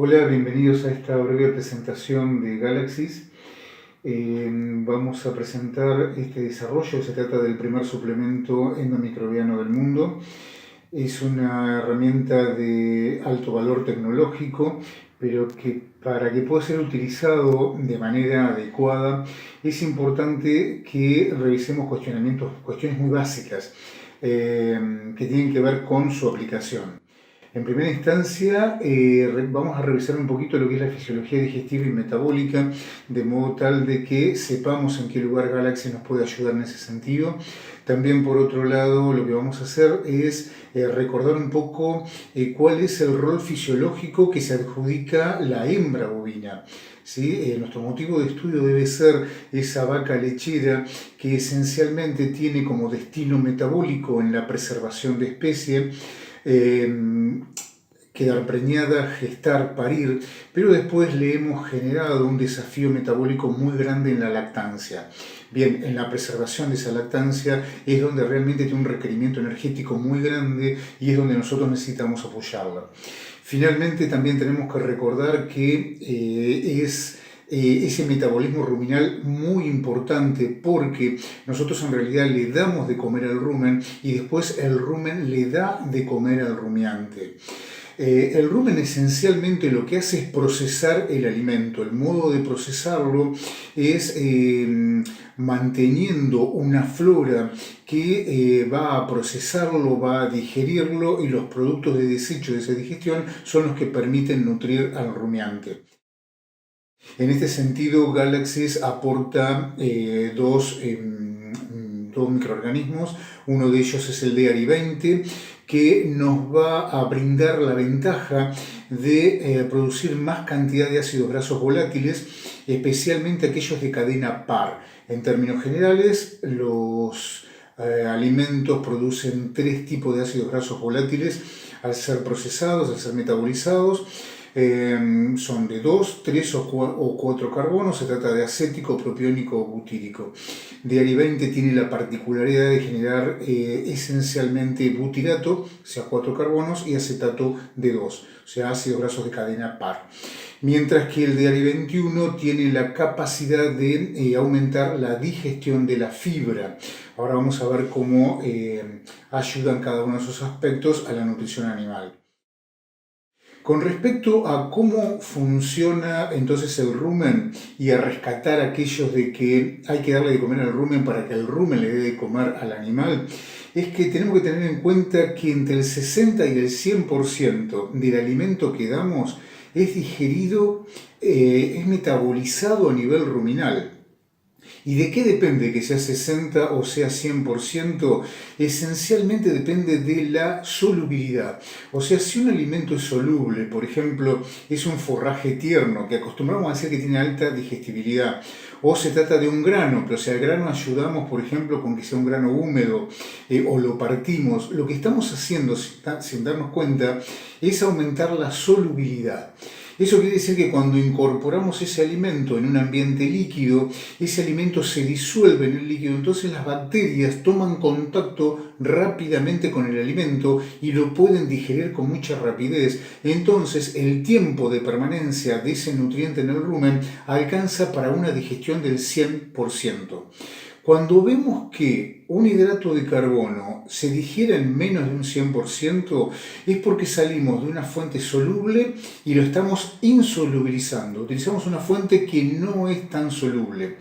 Hola, bienvenidos a esta breve presentación de Galaxis. Vamos a presentar este desarrollo. Se trata del primer suplemento endomicrobiano del mundo. Es una herramienta de alto valor tecnológico, pero que para que pueda ser utilizado de manera adecuada es importante que revisemos cuestiones muy básicas que tienen que ver con su aplicación. En primera instancia, vamos a revisar un poquito lo que es la fisiología digestiva y metabólica, de modo tal de que sepamos en qué lugar Galaxy nos puede ayudar en ese sentido. También, por otro lado, lo que vamos a hacer es recordar un poco cuál es el rol fisiológico que se adjudica la hembra bovina. ¿Sí? Nuestro motivo de estudio debe ser esa vaca lechera que esencialmente tiene como destino metabólico en la preservación de especie, quedar preñada, gestar, parir, pero después le hemos generado un desafío metabólico muy grande en la lactancia. Bien, en la preservación de esa lactancia es donde realmente tiene un requerimiento energético muy grande y es donde nosotros necesitamos apoyarla. Finalmente, también tenemos que recordar que ese metabolismo ruminal muy importante, porque nosotros en realidad le damos de comer al rumen y después el rumen le da de comer al rumiante. El rumen esencialmente lo que hace es procesar el alimento. El modo de procesarlo es manteniendo una flora que va a procesarlo, va a digerirlo, y los productos de desecho de esa digestión son los que permiten nutrir al rumiante. En este sentido, Galaxis aporta dos microorganismos. Uno de ellos es el DARI20, que nos va a brindar la ventaja de producir más cantidad de ácidos grasos volátiles, especialmente aquellos de cadena par. En términos generales, los alimentos producen tres tipos de ácidos grasos volátiles al ser procesados, al ser metabolizados. Son de 2, 3 o 4 carbonos. Se trata de acético, propiónico o butírico. DARI20 tiene la particularidad de generar esencialmente butirato, o sea, 4 carbonos, y acetato de 2, o sea, ácidos grasos de cadena par. Mientras que el DARI21 tiene la capacidad de aumentar la digestión de la fibra. Ahora vamos a ver cómo ayudan cada uno de esos aspectos a la nutrición animal. Con respecto a cómo funciona entonces el rumen y a rescatar aquellos de que hay que darle de comer al rumen para que el rumen le dé de comer al animal, es que tenemos que tener en cuenta que entre el 60 y el 100% del alimento que damos es digerido, es metabolizado a nivel ruminal. ¿Y de qué depende que sea 60 o sea 100%? Esencialmente depende de la solubilidad. O sea, si un alimento es soluble, por ejemplo, es un forraje tierno, que acostumbramos a decir que tiene alta digestibilidad, o se trata de un grano, pero si al grano ayudamos, por ejemplo, con que sea un grano húmedo, o lo partimos, lo que estamos haciendo sin darnos cuenta es aumentar la solubilidad. Eso quiere decir que cuando incorporamos ese alimento en un ambiente líquido, ese alimento se disuelve en el líquido, entonces las bacterias toman contacto rápidamente con el alimento y lo pueden digerir con mucha rapidez. Entonces el tiempo de permanencia de ese nutriente en el rumen alcanza para una digestión del 100%. Cuando vemos que un hidrato de carbono se digiere en menos de un 100%, es porque salimos de una fuente soluble y lo estamos insolubilizando. Utilizamos una fuente que no es tan soluble.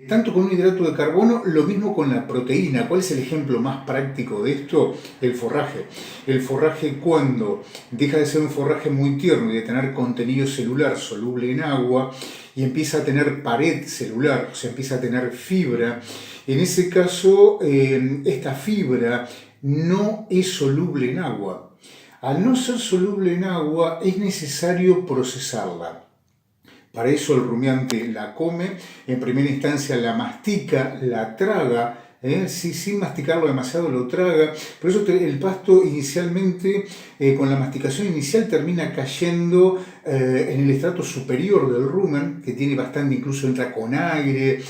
Tanto con un hidrato de carbono, lo mismo con la proteína. ¿Cuál es el ejemplo más práctico de esto? El forraje. El forraje, cuando deja de ser un forraje muy tierno y de tener contenido celular soluble en agua y empieza a tener pared celular, o sea, empieza a tener fibra, en ese caso esta fibra no es soluble en agua. Al no ser soluble en agua, es necesario procesarla. Para eso el rumiante la come, en primera instancia la mastica, la traga, sin masticarlo demasiado lo traga. Por eso el pasto inicialmente, con la masticación inicial, termina cayendo en el estrato superior del rumen, que tiene bastante, incluso entra con aire.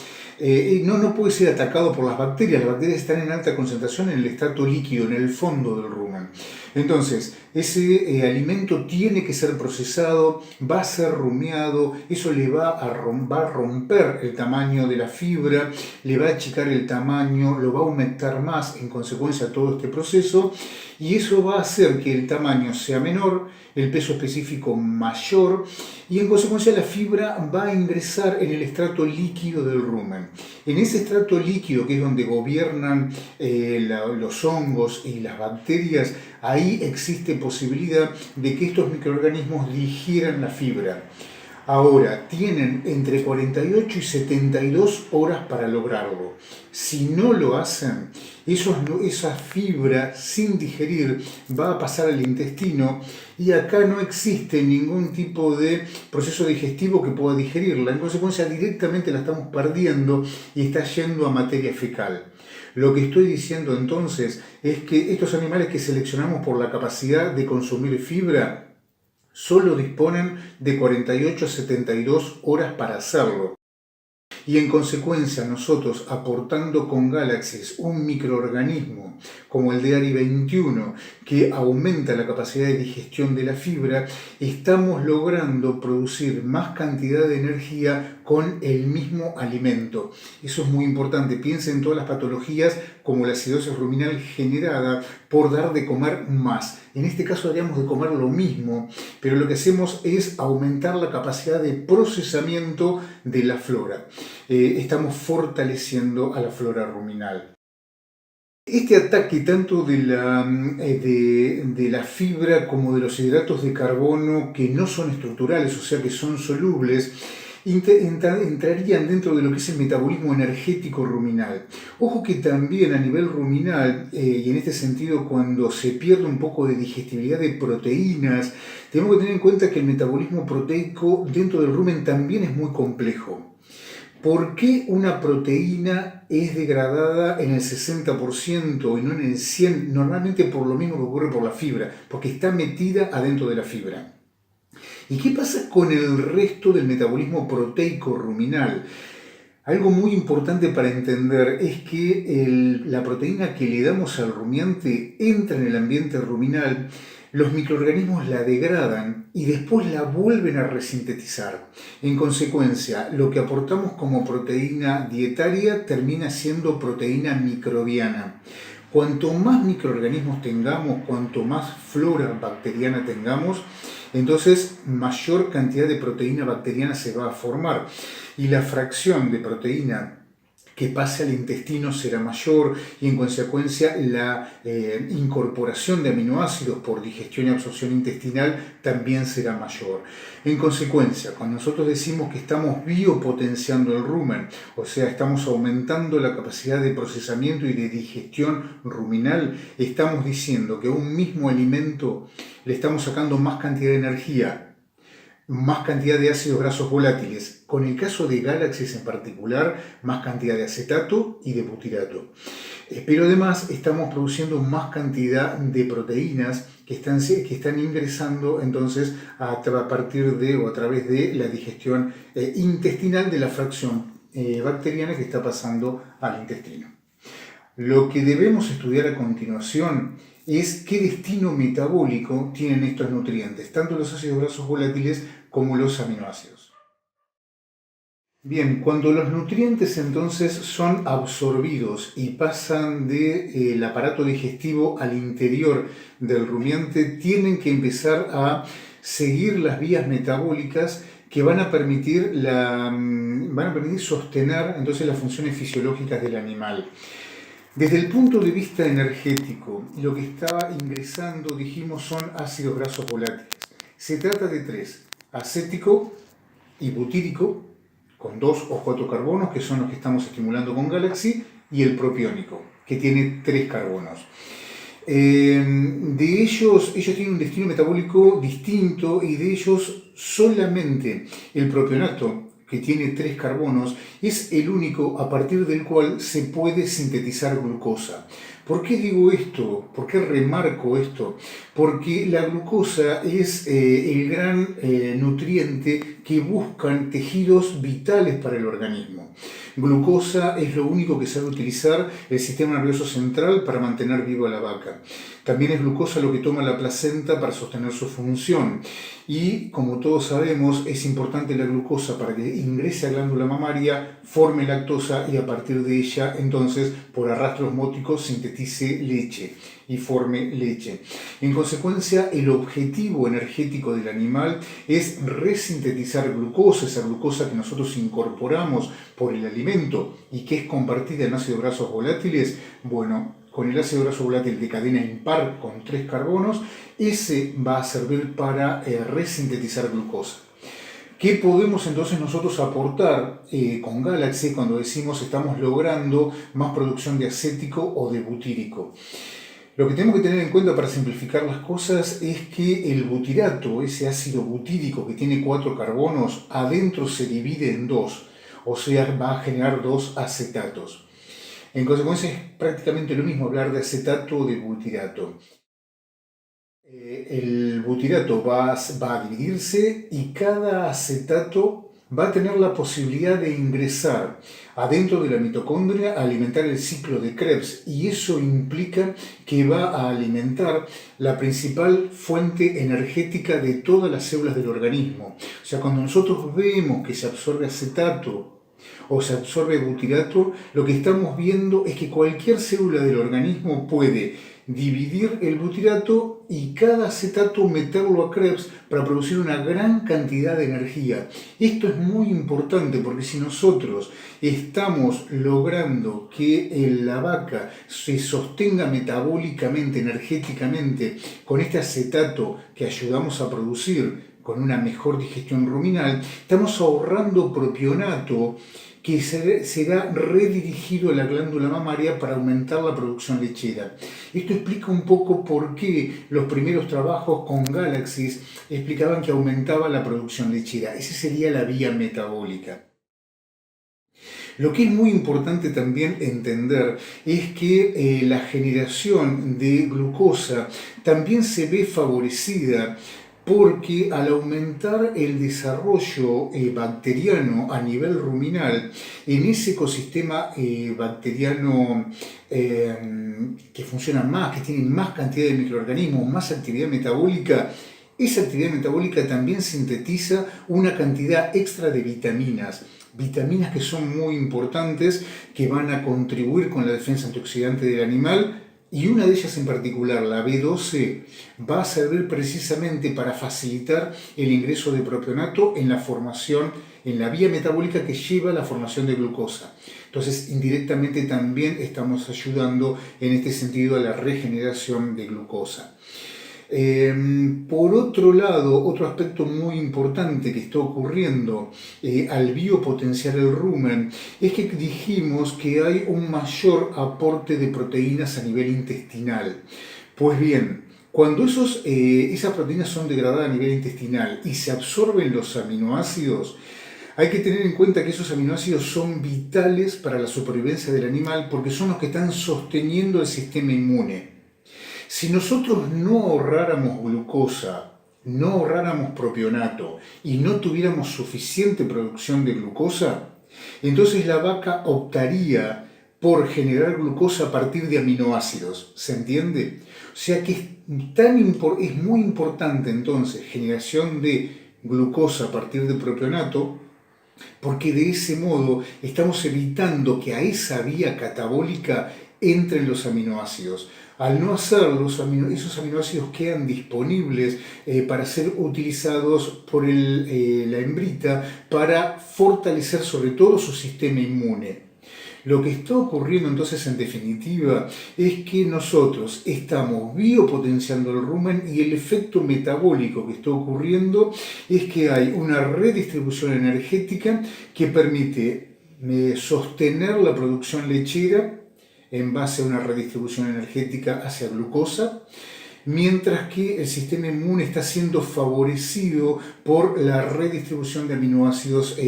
No puede ser atacado por las bacterias están en alta concentración en el estrato líquido, en el fondo del rumen. Entonces, ese alimento tiene que ser procesado, va a ser rumiado, eso le va a romper el tamaño de la fibra, le va a achicar el tamaño, lo va a aumentar más en consecuencia de todo este proceso, y eso va a hacer que el tamaño sea menor, el peso específico mayor, y en consecuencia la fibra va a ingresar en el estrato líquido del rumen. En ese estrato líquido, que es donde gobiernan los hongos y las bacterias, ahí existe posibilidad de que estos microorganismos digieran la fibra. Ahora, tienen entre 48 y 72 horas para lograrlo. Si no lo hacen, esa fibra sin digerir va a pasar al intestino y acá no existe ningún tipo de proceso digestivo que pueda digerirla. En consecuencia, directamente la estamos perdiendo y está yendo a materia fecal. Lo que estoy diciendo entonces es que estos animales que seleccionamos por la capacidad de consumir fibra solo disponen de 48 a 72 horas para hacerlo. Y en consecuencia nosotros, aportando con Galaxis un microorganismo como el de ARI21 que aumenta la capacidad de digestión de la fibra, estamos logrando producir más cantidad de energía con el mismo alimento. Eso es muy importante. Piensen en todas las patologías como la acidosis ruminal generada por dar de comer más. En este caso daríamos de comer lo mismo, pero lo que hacemos es aumentar la capacidad de procesamiento de la flora. Estamos fortaleciendo a la flora ruminal. Este ataque tanto de la fibra como de los hidratos de carbono que no son estructurales, o sea que son solubles, entrarían dentro de lo que es el metabolismo energético ruminal. Ojo que también a nivel ruminal, y en este sentido cuando se pierde un poco de digestibilidad de proteínas, tenemos que tener en cuenta que el metabolismo proteico dentro del rumen también es muy complejo. ¿Por qué una proteína es degradada en el 60% y no en el 100%? Normalmente por lo mismo que ocurre por la fibra, porque está metida adentro de la fibra. ¿Y qué pasa con el resto del metabolismo proteico ruminal? Algo muy importante para entender es que la proteína que le damos al rumiante entra en el ambiente ruminal, los microorganismos la degradan y después la vuelven a resintetizar. En consecuencia, lo que aportamos como proteína dietaria termina siendo proteína microbiana. Cuanto más microorganismos tengamos, cuanto más flora bacteriana tengamos, entonces mayor cantidad de proteína bacteriana se va a formar y la fracción de proteína que pase al intestino será mayor y en consecuencia la incorporación de aminoácidos por digestión y absorción intestinal también será mayor. En consecuencia, cuando nosotros decimos que estamos biopotenciando el rumen, o sea, estamos aumentando la capacidad de procesamiento y de digestión ruminal, estamos diciendo que a un mismo alimento le estamos sacando más cantidad de energía, más cantidad de ácidos grasos volátiles, con el caso de Galaxis en particular, más cantidad de acetato y de butirato. Pero además estamos produciendo más cantidad de proteínas que están ingresando entonces a partir de o a través de la digestión intestinal de la fracción bacteriana que está pasando al intestino. Lo que debemos estudiar a continuación es qué destino metabólico tienen estos nutrientes, tanto los ácidos grasos volátiles como los aminoácidos. Bien, cuando los nutrientes entonces son absorbidos y pasan del aparato digestivo al interior del rumiante, tienen que empezar a seguir las vías metabólicas que van a permitir sostener entonces las funciones fisiológicas del animal. Desde el punto de vista energético, lo que está ingresando, dijimos, son ácidos grasos volátiles. Se trata de tres: acético y butírico, con 2 o 4 carbonos, que son los que estamos estimulando con Galaxy, y el propiónico, que tiene 3 carbonos. De ellos tienen un destino metabólico distinto y de ellos solamente el propionato, que tiene 3 carbonos, es el único a partir del cual se puede sintetizar glucosa. ¿Por qué digo esto? ¿Por qué remarco esto? Porque la glucosa es el gran nutriente que buscan tejidos vitales para el organismo. Glucosa es lo único que sabe utilizar el sistema nervioso central para mantener viva a la vaca. También es glucosa lo que toma la placenta para sostener su función. Y como todos sabemos, es importante la glucosa para que ingrese a la glándula mamaria, forme lactosa y a partir de ella, entonces, por arrastre osmótico, sintetice leche y forme leche. En consecuencia, el objetivo energético del animal es resintetizar glucosa, esa glucosa que nosotros incorporamos por el alimento y que es convertida en ácidos grasos volátiles. Bueno, con el ácido graso volátil de cadena impar con 3 carbonos, ese va a servir para resintetizar glucosa. ¿Qué podemos entonces nosotros aportar con Galaxy cuando decimos estamos logrando más producción de acético o de butírico? Lo que tenemos que tener en cuenta para simplificar las cosas es que el butirato, ese ácido butírico que tiene 4 carbonos, adentro se divide en 2, o sea, va a generar 2 acetatos. En consecuencia es prácticamente lo mismo hablar de acetato o de butirato. El butirato va a dividirse y cada acetato va a tener la posibilidad de ingresar adentro de la mitocondria a alimentar el ciclo de Krebs, y eso implica que va a alimentar la principal fuente energética de todas las células del organismo. O sea, cuando nosotros vemos que se absorbe acetato o se absorbe butirato, lo que estamos viendo es que cualquier célula del organismo puede dividir el butirato y cada acetato meterlo a Krebs para producir una gran cantidad de energía. Esto es muy importante porque si nosotros estamos logrando que la vaca se sostenga metabólicamente, energéticamente, con este acetato que ayudamos a producir con una mejor digestión ruminal, estamos ahorrando propionato que será redirigido a la glándula mamaria para aumentar la producción lechera. Esto explica un poco por qué los primeros trabajos con Galaxy explicaban que aumentaba la producción lechera. Esa sería la vía metabólica. Lo que es muy importante también entender es que la generación de glucosa también se ve favorecida porque al aumentar el desarrollo bacteriano a nivel ruminal, en ese ecosistema bacteriano que funciona más, que tiene más cantidad de microorganismos, más actividad metabólica, esa actividad metabólica también sintetiza una cantidad extra de vitaminas que son muy importantes, que van a contribuir con la defensa antioxidante del animal, y una de ellas en particular, la B12, va a servir precisamente para facilitar el ingreso de propionato en la formación, en la vía metabólica que lleva a la formación de glucosa. Entonces, indirectamente también estamos ayudando en este sentido a la regeneración de glucosa. Por otro lado, otro aspecto muy importante que está ocurriendo al biopotenciar el rumen es que dijimos que hay un mayor aporte de proteínas a nivel intestinal. Pues bien, cuando esas proteínas son degradadas a nivel intestinal y se absorben los aminoácidos, hay que tener en cuenta que esos aminoácidos son vitales para la supervivencia del animal porque son los que están sosteniendo el sistema inmune. Si nosotros no ahorráramos glucosa, no ahorráramos propionato y no tuviéramos suficiente producción de glucosa, entonces la vaca optaría por generar glucosa a partir de aminoácidos. ¿Se entiende? O sea que es muy importante entonces generación de glucosa a partir de propionato, porque de ese modo estamos evitando que a esa vía catabólica entren los aminoácidos. Al no hacerlo, esos aminoácidos quedan disponibles para ser utilizados por la hembrita para fortalecer sobre todo su sistema inmune. Lo que está ocurriendo entonces en definitiva es que nosotros estamos biopotenciando el rumen y el efecto metabólico que está ocurriendo es que hay una redistribución energética que permite sostener la producción lechera en base a una redistribución energética hacia glucosa, mientras que el sistema inmune está siendo favorecido por la redistribución de aminoácidos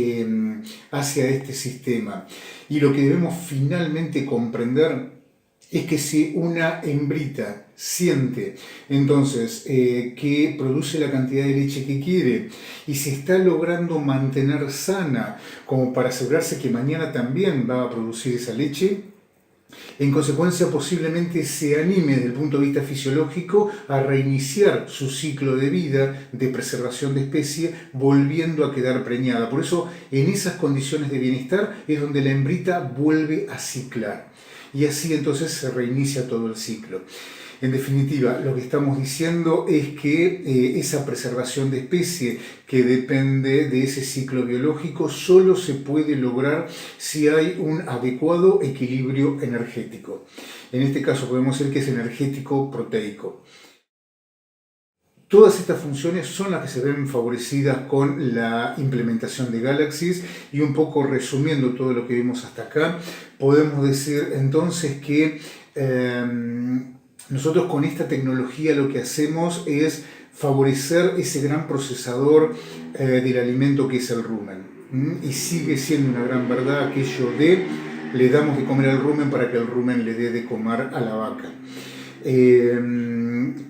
hacia este sistema. Y lo que debemos finalmente comprender es que si una hembrita siente entonces que produce la cantidad de leche que quiere y se está logrando mantener sana como para asegurarse que mañana también va a producir esa leche, en consecuencia posiblemente se anime desde el punto de vista fisiológico a reiniciar su ciclo de vida de preservación de especie, volviendo a quedar preñada. Por eso en esas condiciones de bienestar es donde la hembrita vuelve a ciclar y así entonces se reinicia todo el ciclo. En definitiva, lo que estamos diciendo es que esa preservación de especie que depende de ese ciclo biológico solo se puede lograr si hay un adecuado equilibrio energético. En este caso podemos decir que es energético-proteico. Todas estas funciones son las que se ven favorecidas con la implementación de Galaxis y un poco resumiendo todo lo que vimos hasta acá, podemos decir entonces que nosotros con esta tecnología lo que hacemos es favorecer ese gran procesador del alimento que es el rumen. Y sigue siendo una gran verdad aquello de le damos de comer al rumen para que el rumen le dé de comer a la vaca.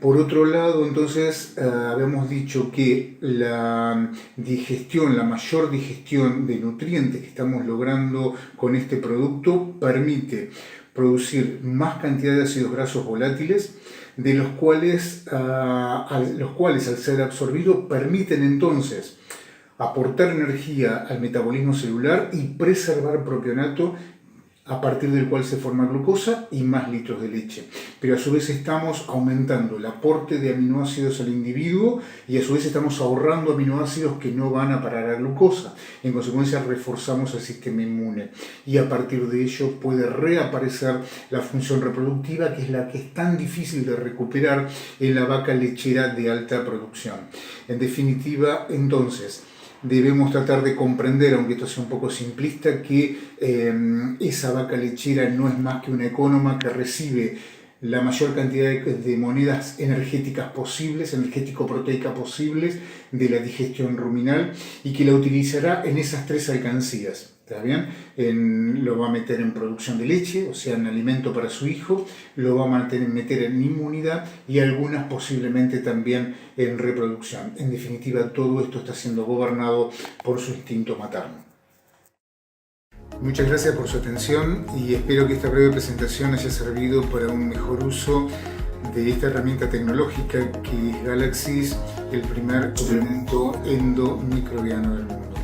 Por otro lado, entonces, habíamos dicho que la digestión, la mayor digestión de nutrientes que estamos logrando con este producto permite producir más cantidad de ácidos grasos volátiles, de los cuales al ser absorbidos permiten entonces aportar energía al metabolismo celular y preservar propionato, a partir del cual se forma glucosa y más litros de leche. Pero a su vez estamos aumentando el aporte de aminoácidos al individuo y a su vez estamos ahorrando aminoácidos que no van a parar a glucosa. En consecuencia reforzamos el sistema inmune y a partir de ello puede reaparecer la función reproductiva, que es la que es tan difícil de recuperar en la vaca lechera de alta producción. En definitiva, entonces, debemos tratar de comprender, aunque esto sea un poco simplista, que esa vaca lechera no es más que una ecónoma que recibe la mayor cantidad de monedas energéticas posibles, energético-proteicas posibles de la digestión ruminal y que la utilizará en esas tres alcancías. ¿Está bien? Lo va a meter en producción de leche, o sea, en alimento para su hijo, lo va a meter en inmunidad y algunas posiblemente también en reproducción. En definitiva, todo esto está siendo gobernado por su instinto materno. Muchas gracias por su atención y espero que esta breve presentación haya servido para un mejor uso de esta herramienta tecnológica que es Galaxis, el primer suplemento endomicrobiano del mundo.